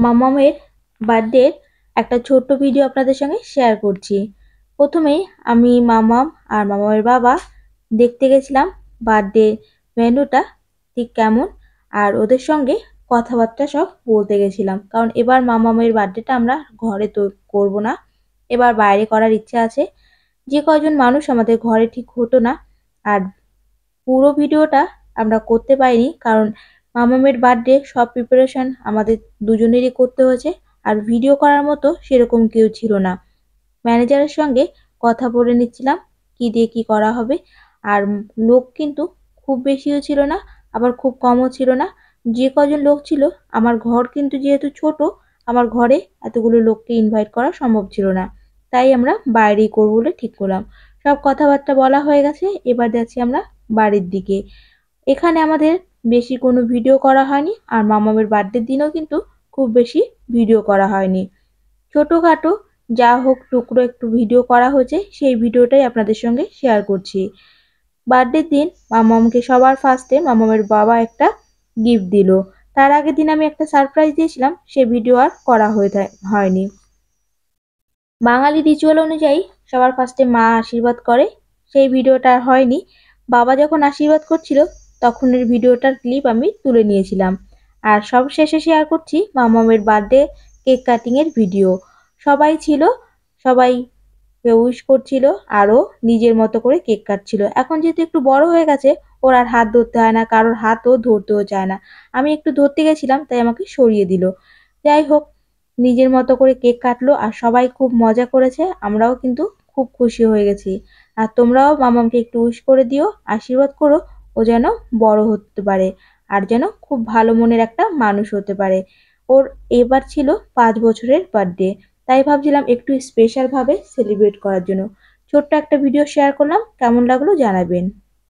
মামামের বার্থডের একটা ছোট্ট ভিডিও আপনাদের সঙ্গে শেয়ার করছি। প্রথমেই আমি মামাম আর মামামের বাবা দেখতে গেছিলাম বার্থডে মেনুটা ঠিক কেমন, আর ওদের সঙ্গে কথাবার্তা সব বলতে গেছিলাম, কারণ এবার মামামের বার্থডেটা আমরা ঘরে তো করব না, এবার বাইরে করার ইচ্ছা আছে। যে কয়জন মানুষ আমাদের ঘরে ঠিক হতো না, আর পুরো ভিডিওটা আমরা করতে পারিনি, কারণ মামামের বার্থডে সব প্রিপারেশন আমাদের দুজনেরই করতে হয়েছে, আর ভিডিও করার মতো সেরকম কেউ ছিল না। ম্যানেজারের সঙ্গে কথা বলে নিচ্ছিলাম কি দিয়ে কি করা হবে। আর লোক কিন্তু খুব বেশিও ছিল না, আবার খুব কমও ছিল না। যে কজন লোক ছিল, আমার ঘর কিন্তু যেহেতু ছোট, আমার ঘরে এতগুলো লোককে ইনভাইট করা সম্ভব ছিল না, তাই আমরা বাইরেই করবো বলে ঠিক করলাম। সব কথাবার্তা বলা হয়ে গেছে, এবার যাচ্ছি আমরা বাড়ির দিকে। এখানে আমাদের বেশি কোনো ভিডিও করা হয়নি, আর মামামের বার্থডের দিনও কিন্তু খুব বেশি ভিডিও করা হয়নি। ছোটোখাটো যা হোক টুকরো একটু ভিডিও করা হয়েছে, সেই ভিডিওটাই আপনাদের সঙ্গে শেয়ার করছি। বার্থডের দিন মামামকে সবার ফার্স্টে মামামের বাবা একটা গিফট দিল। তার আগের দিন আমি একটা সারপ্রাইজ দিয়েছিলাম, সে ভিডিও আর করা হয়নি। বাঙালি রিচুয়াল অনুযায়ী সবার ফার্স্টে মা আশীর্বাদ করে, সেই ভিডিওটা আর হয়নি। বাবা যখন আশীর্বাদ করছিল তখনের ভিডিওটার ক্লিপ আমি তুলে নিয়েছিলাম। আর সব শেষে শেয়ার করছি মামামের বার্থডে কেক কাটিংয়ের ভিডিও। সবাই ছিল, সবাই উইশ করছিল, আরও নিজের মতো করে কেক কাটছিল। এখন যেহেতু একটু বড় হয়ে গেছে, ওর আর হাত ধরতে হয় না, কারোর হাতও ধরতেও চায় না। আমি একটু ধরতে গেছিলাম, তাই আমাকে সরিয়ে দিল। যাই হোক, নিজের মতো করে কেক কাটলো, আর সবাই খুব মজা করেছে, আমরাও কিন্তু খুব খুশি হয়ে গেছি। আর তোমরাও মামামকে একটু উইশ করে দিও, আশীর্বাদ করো ও যেন বড় হতে পারে, আর যেন খুব ভালো মনের একটা মানুষ হতে পারে। ওর এবার ছিল 5 বছরের বার্থডে, তাই ভাবছিলাম একটু স্পেশাল ভাবে সেলিব্রেট করার জন্য ছোট্ট একটা ভিডিও শেয়ার করলাম। কেমন লাগলো জানাবেন।